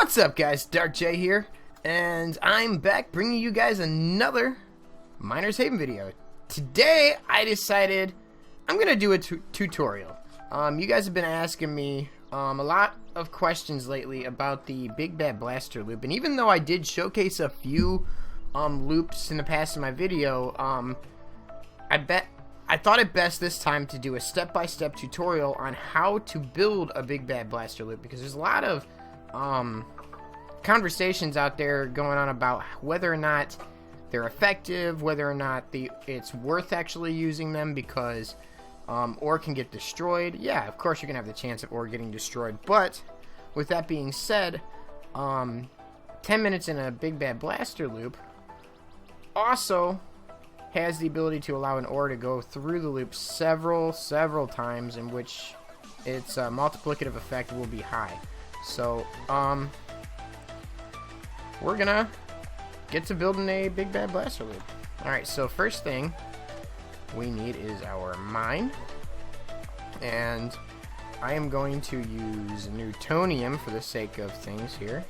What's up, guys? Dark J here, and I'm back bringing you guys another Miner's Haven video. Today, I decided I'm gonna do a tutorial. You guys have been asking me a lot of questions lately about the Big Bad Blaster loop, and even though I did showcase a few loops in the past in my video, I thought it best this time to do a step-by-step tutorial on how to build a Big Bad Blaster loop, because there's a lot of conversations out there going on about whether or not they're effective, whether or not it's worth actually using them, because ore can get destroyed. Yeah, of course you're gonna have the chance of ore getting destroyed, but with that being said, 10 minutes in a Big Bad Blaster loop also has the ability to allow an ore to go through the loop several times, in which its multiplicative effect will be high. So, we're gonna get to building a Big Bad Blaster loop. Alright, so first thing we need is our mine. And I am going to use Newtonium for the sake of things here.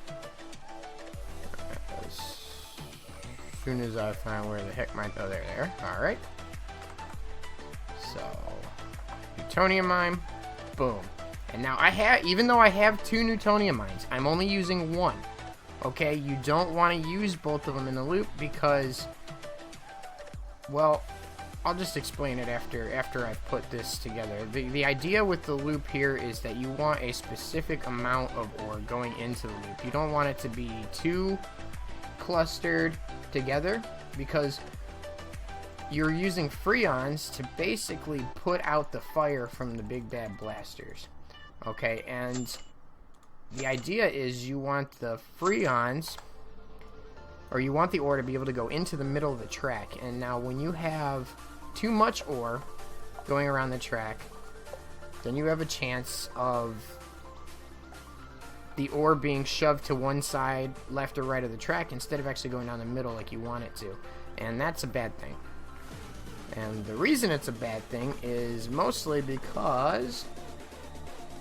As soon as I find where the heck my... Oh, there. Alright. So, Newtonium mine. Boom. And now even though I have 2 Newtonium mines, I'm only using 1. Okay, you don't want to use both of them in the loop because, well, I'll just explain it after I've put this together. The idea with the loop here is that you want a specific amount of ore going into the loop. You don't want it to be too clustered together, because you're using freons to basically put out the fire from the Big Bad Blasters. Okay, and the idea is you want the freons, or you want the ore to be able to go into the middle of the track. And now when you have too much ore going around the track, then you have a chance of the ore being shoved to one side, left or right of the track, instead of actually going down the middle like you want it to. And that's a bad thing. And the reason it's a bad thing is mostly because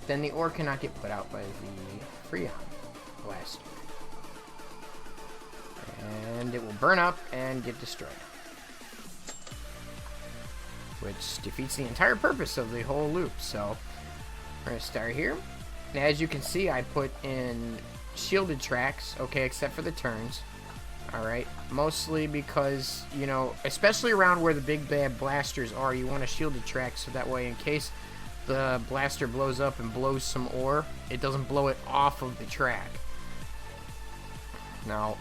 then the ore cannot get put out by the freon blaster, and it will burn up and get destroyed, which defeats the entire purpose of the whole loop. So we're gonna start here, and as you can see, I put in shielded tracks, okay, except for the turns. Alright, mostly because, you know, especially around where the Big Bad Blasters are, you want a shielded track, so that way in case the blaster blows up and blows some ore, it doesn't blow it off of the track. Now,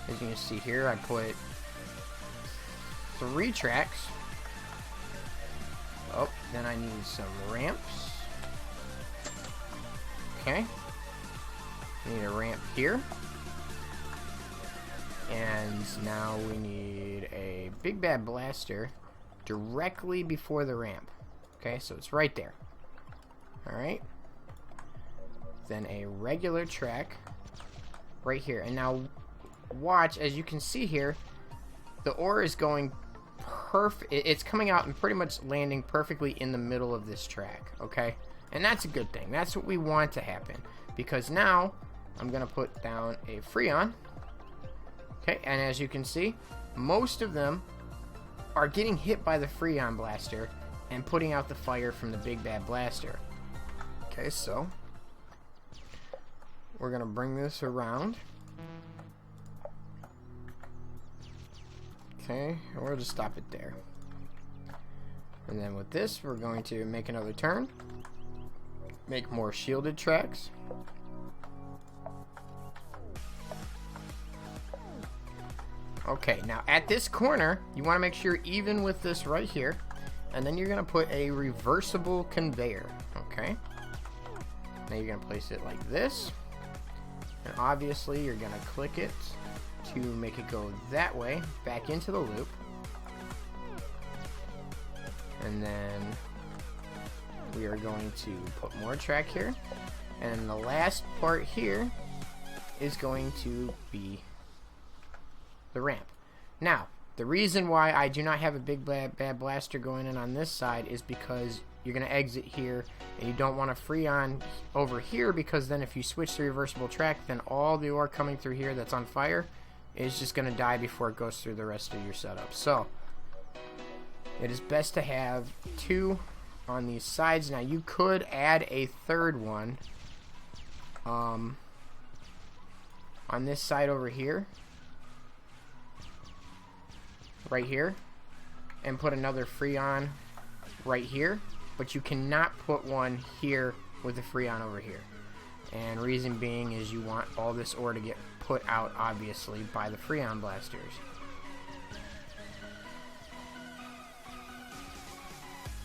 as you can see here, I put 3 tracks. Oh, then I need some ramps. Okay. Need a ramp here. And now we need a Big Bad Blaster directly before the ramp. Okay, so it's right there. Alright. Then a regular track right here. And now watch, as you can see here, the ore is going perfect. It's coming out and pretty much landing perfectly in the middle of this track. Okay, and that's a good thing. That's what we want to happen, because now I'm gonna put down a freon. Okay, and as you can see, most of them are getting hit by the freon blaster and putting out the fire from the Big Bad Blaster. Okay, so we're gonna bring this around. Okay, and we'll just stop it there. And then with this, we're going to make another turn, make more shielded tracks. Okay, now at this corner, you want to make sure you're even with this right here, and then you're going to put a reversible conveyor, okay? Now you're going to place it like this, and obviously you're going to click it to make it go that way, back into the loop. And then we are going to put more track here, and the last part here is going to be the ramp. Now, the reason why I do not have a Big Bad Blaster going in on this side is because you're going to exit here, and you don't want to freon over here, because then if you switch to reversible track, then all the ore coming through here that's on fire is just going to die before it goes through the rest of your setup. So it is best to have 2 on these sides. Now you could add a third one on this side over here, right here, and put another freon right here, but you cannot put one here with a freon over here. And reason being is you want all this ore to get put out, obviously, by the freon blasters.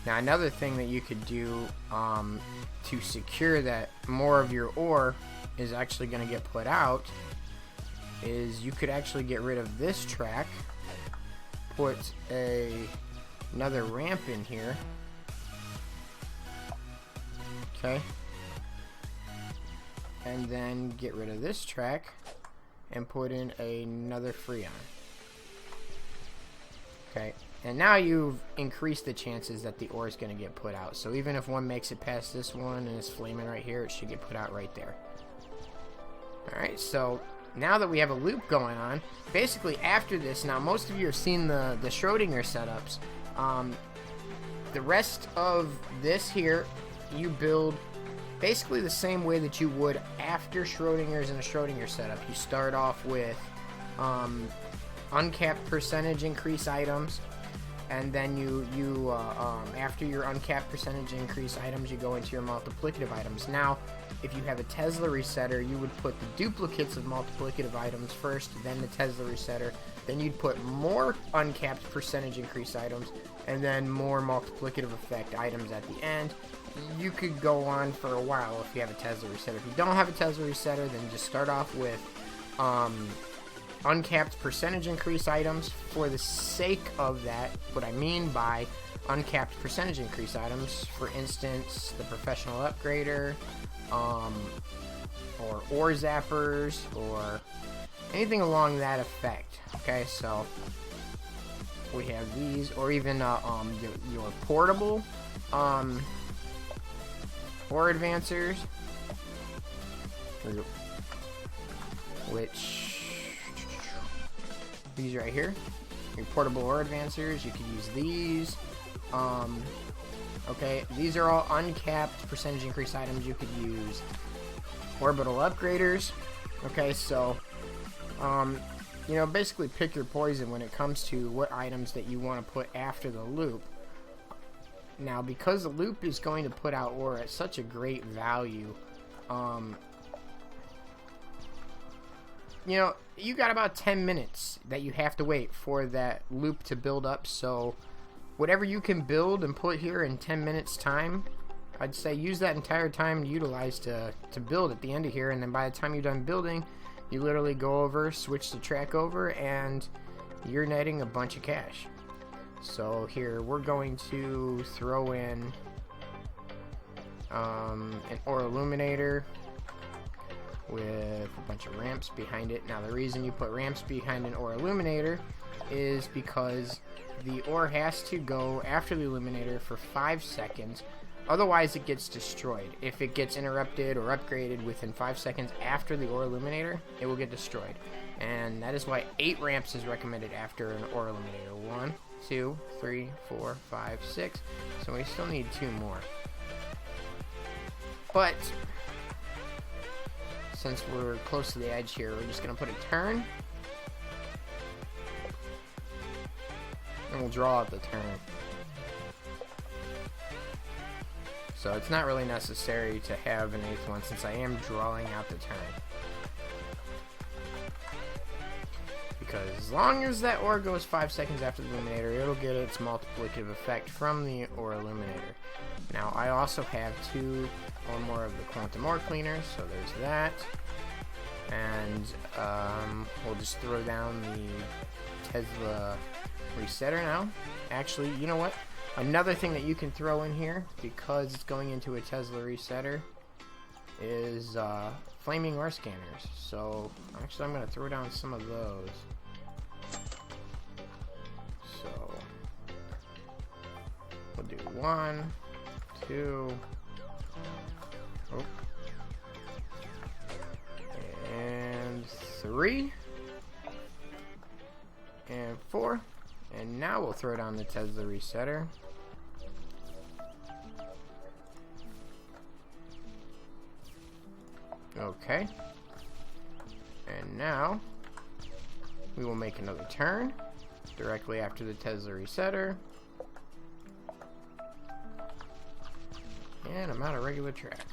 Now another thing that you could do to secure that more of your ore is actually going to get put out is you could actually get rid of this track, put another ramp in here, okay, and then get rid of this track and put in another freon. Okay, and now you've increased the chances that the ore is going to get put out. So even if one makes it past this one and it's flaming right here, it should get put out right there. Alright, so now that we have a loop going on, basically after this, now most of you have seen the Schrodinger setups. The rest of this here, you build basically the same way that you would after Schrodinger's in a Schrodinger setup. You start off with uncapped percentage increase items, and then after your uncapped percentage increase items, you go into your multiplicative items. Now, if you have a Tesla resetter, you would put the duplicates of multiplicative items first, then the Tesla resetter, then you'd put more uncapped percentage increase items, and then more multiplicative effect items at the end. You could go on for a while if you have a Tesla resetter. If you don't have a Tesla resetter, then just start off with uncapped percentage increase items. For the sake of that, what I mean by uncapped percentage increase items, for instance, the professional upgrader, or ore zappers, or anything along that effect. Okay, so we have these, or even your portable ore advancers, which these right here, your portable ore advancers. You could use these. Okay, these are all uncapped percentage increase items. You could use orbital upgraders. Okay, so you know, basically pick your poison when it comes to what items that you want to put after the loop. Now, because the loop is going to put out ore at such a great value, you know, you got about 10 minutes that you have to wait for that loop to build up. So whatever you can build and put here in 10 minutes time, I'd say use that entire time to utilize to build at the end of here. And then by the time you're done building, you literally go over, switch the track over, and you're netting a bunch of cash. So here we're going to throw in an ore illuminator with a bunch of ramps behind it. Now the reason you put ramps behind an ore illuminator is because the ore has to go after the illuminator for 5 seconds, otherwise it gets destroyed. If it gets interrupted or upgraded within 5 seconds after the ore illuminator, it will get destroyed. And that is why 8 ramps is recommended after an ore illuminator. 1, 2, 3, 4, 5, 6. So we still need 2 more. But since we're close to the edge here, we're just going to put a turn. And we'll draw out the turn. So it's not really necessary to have an 8th one since I am drawing out the turn. Because as long as that ore goes 5 seconds after the illuminator, it'll get its multiplicative effect from the ore illuminator. Now I also have 2 or more of the quantum ore cleaners, so there's that. And we'll just throw down the Tesla resetter now. Actually, you know what? Another thing that you can throw in here, because it's going into a Tesla resetter, is flaming ore scanners. So actually I'm going to throw down some of those. So we'll do 1, 2. Oh. And 3. And 4. And now we'll throw down the Tesla resetter. Okay. And now we will make another turn directly after the Tesla resetter. And I'm out of regular track.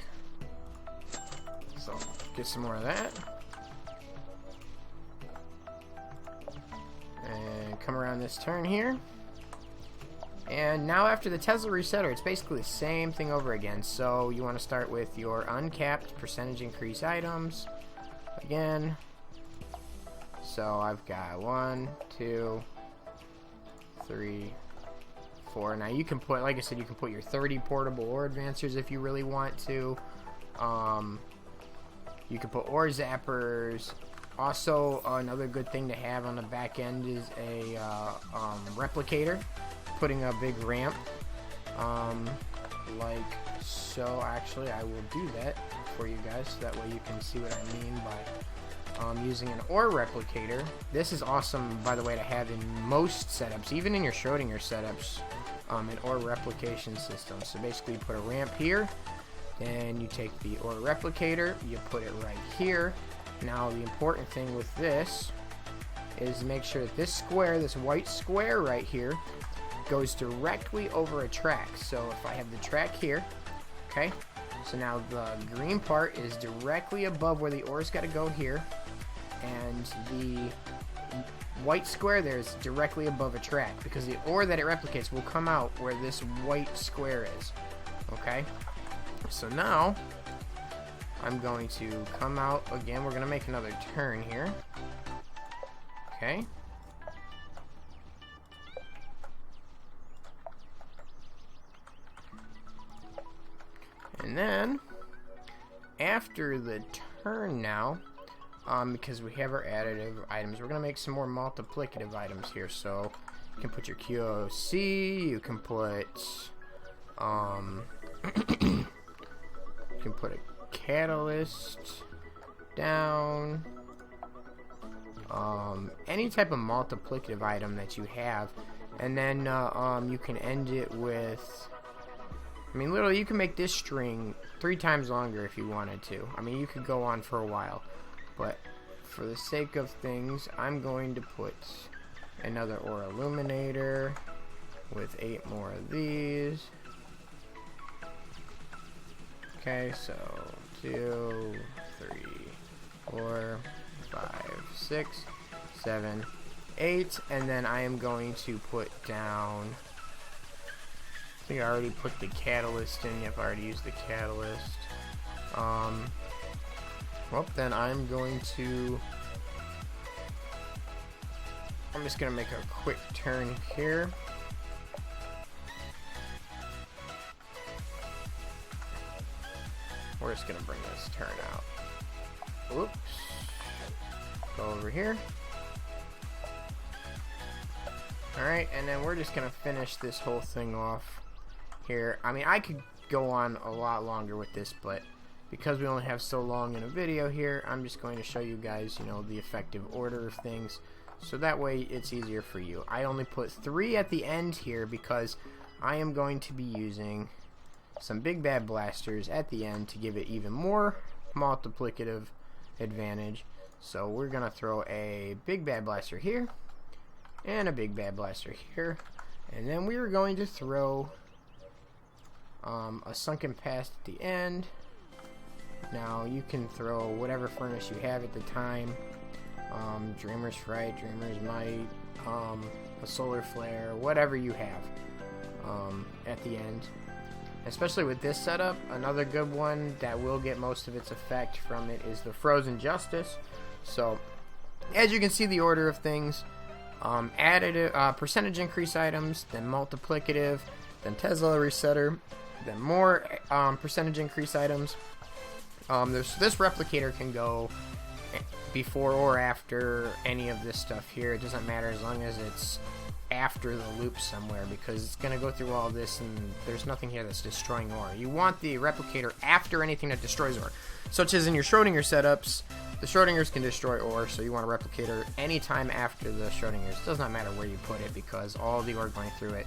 So get some more of that. And come around this turn here. And now after the Tesla resetter, it's basically the same thing over again. So you want to start with your uncapped percentage increase items. Again. So I've got 1, 2, 3, 4. Now you can put, like I said, you can put your 30 portable ore advancers if you really want to. You can put ore zappers. Also, another good thing to have on the back end is a replicator. Putting a big ramp, like so. Actually, I will do that for you guys, so that way you can see what I mean by using an ore replicator. This is awesome, by the way, to have in most setups, even in your Schrodinger setups, an ore replication system. So basically, you put a ramp here, then you take the ore replicator, you put it right here. Now, the important thing with this is to make sure that this square, this white square right here, goes directly over a track. So if I have the track here, okay, so now the green part is directly above where the ore's got to go here, and the white square there is directly above a track, because the ore that it replicates will come out where this white square is. Okay, so now I'm going to come out again. We're going to make another turn here. Okay. And then, after the turn now, because we have our additive items, we're going to make some more multiplicative items here. So, you can put your QOC, you can put, you can put a catalyst down, any type of multiplicative item that you have. And then, you can end it with, I mean, literally, you can make this string 3 times longer if you wanted to. I mean, you could go on for a while. But for the sake of things, I'm going to put another ore illuminator with 8 more of these. Okay, so 2, 3, 4, 5, 6, 7, 8. And then I am going to put down, I think I already put the catalyst in. Yep, I already used the catalyst. Well, then I'm just gonna make a quick turn here. We're just gonna bring this turn out. Oops. Go over here. Alright, and then we're just gonna finish this whole thing off here. I mean, I could go on a lot longer with this, but because we only have so long in a video here, I'm just going to show you guys, you know, the effective order of things, so that way it's easier for you. I only put 3 at the end here because I am going to be using some big bad blasters at the end to give it even more multiplicative advantage. So we're going to throw a big bad blaster here and a big bad blaster here, and then we are going to throw a sunken past at the end. Now you can throw whatever furnace you have at the time, Dreamer's Fright, Dreamer's Might, a Solar Flair, whatever you have at the end. Especially with this setup, another good one that will get most of its effect from it is the Frozen Justice. So as you can see, the order of things, additive, percentage increase items, then multiplicative, then Tesla resetter, then more percentage increase items. This replicator can go before or after any of this stuff here. It doesn't matter as long as it's after the loop somewhere, because it's going to go through all this and there's nothing here that's destroying ore. You want the replicator after anything that destroys ore, such as in your Schrodinger setups. The Schrodingers can destroy ore, so you want a replicator anytime after the Schrodingers. It does not matter where you put it, because all the ore going through it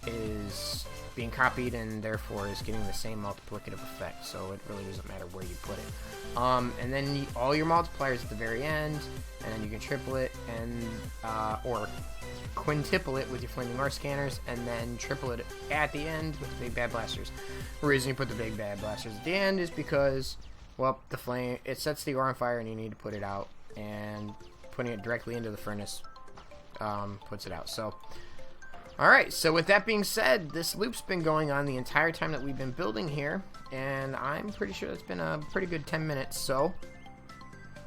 is being copied and therefore is getting the same multiplicative effect, so it really doesn't matter where you put it. And then all your multipliers at the very end, and then you can triple it and or quintuple it with your flaming ore scanners, and then triple it at the end with the big bad blasters. The reason you put the big bad blasters at the end is because, well, the flame, it sets the ore on fire and you need to put it out, and putting it directly into the furnace puts it out. So alright, so with that being said, this loop's been going on the entire time that we've been building here, and I'm pretty sure it's been a pretty good 10 minutes, so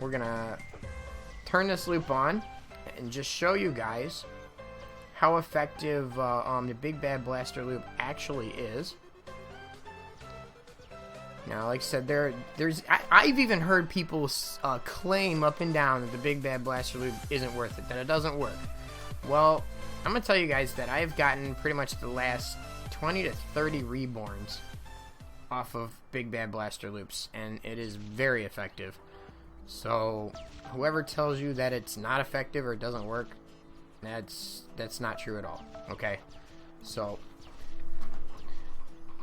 we're gonna turn this loop on and just show you guys how effective the Big Bad Blaster loop actually is. Now, like I said, I've even heard people claim up and down that the Big Bad Blaster loop isn't worth it, that it doesn't work. Well, I'm going to tell you guys that I've gotten pretty much the last 20 to 30 reborns off of Big Bad Blaster loops, and it is very effective. So, whoever tells you that it's not effective or it doesn't work, that's not true at all, okay? So,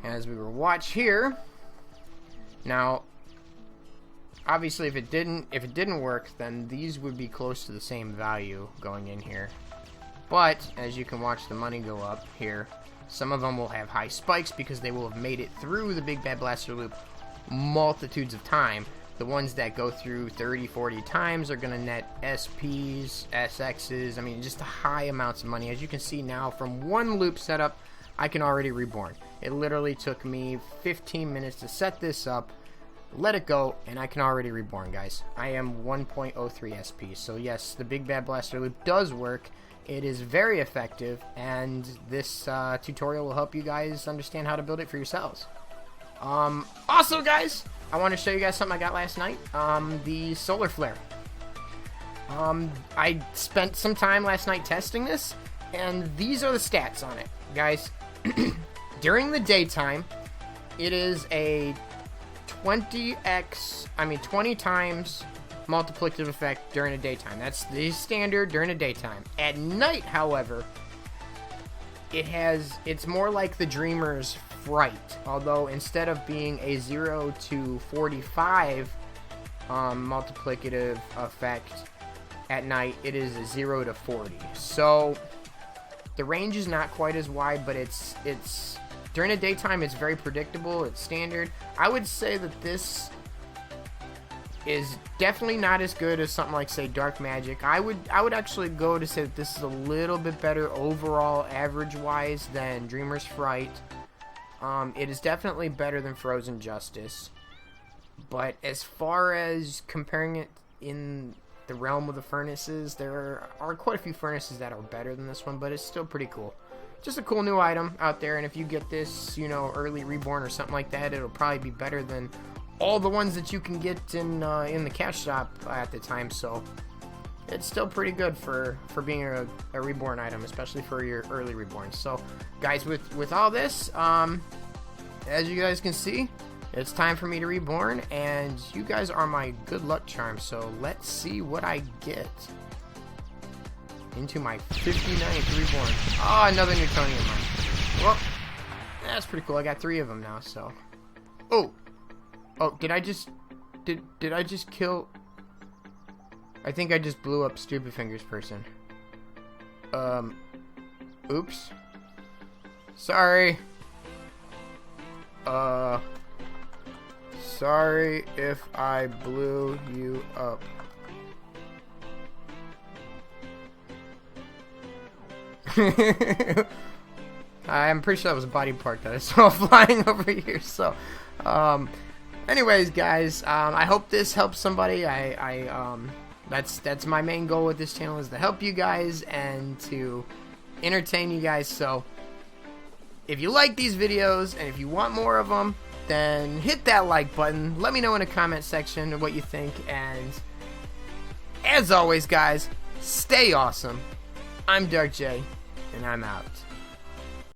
as we will watch here, now, obviously if it didn't work, then these would be close to the same value going in here. But, as you can watch the money go up here, some of them will have high spikes because they will have made it through the Big Bad Blaster loop multitudes of time. The ones that go through 30, 40 times are going to net SPs, SXs, I mean, just high amounts of money. As you can see now, from one loop setup, I can already reborn. It literally took me 15 minutes to set this up, let it go, and I can already reborn, guys. I am 1.03 SP, so yes, the Big Bad Blaster loop does work. It is very effective, and this tutorial will help you guys understand how to build it for yourselves. Also, guys, I want to show you guys something I got last night. The Solar Flair. I spent some time last night testing this, and these are the stats on it, guys. During the daytime, it is a 20 times multiplicative effect during the daytime. That's the standard during the daytime. At night, however, it's more like the Dreamer's Fright, although instead of being a 0 to 45 multiplicative effect at night, it is a 0 to 40. So the range is not quite as wide, but it's during the daytime it's very predictable. It's standard. I would say that this is definitely not as good as something like, say, Dark Magic. I would actually go to say that this is a little bit better overall average wise than Dreamer's Fright. It is definitely better than Frozen Justice, but as far as comparing it in the realm of the furnaces, there are quite a few furnaces that are better than this one, but it's still pretty cool. Just a cool new item out there, and if you get this, you know, early reborn or something like that, it'll probably be better than all the ones that you can get in the cash shop at the time. So it's still pretty good for being a reborn item, especially for your early reborn. So guys, with all this, as you guys can see, it's time for me to reborn, and you guys are my good luck charm. So let's see what I get into my 59th reborn. Oh, another Newtonian mine. Well, that's pretty cool. I got 3 of them now. So, oh, did I just kill? I think I just blew up Stupid Fingers person. Oops. Sorry. Sorry if I blew you up. I'm pretty sure that was a body part that I saw flying over here. So, anyways, guys, I hope this helps somebody. That's my main goal with this channel, is to help you guys and to entertain you guys. So, if you like these videos and if you want more of them, then hit that like button. Let me know in the comment section what you think. And as always, guys, stay awesome. I'm Dark J. and I'm out.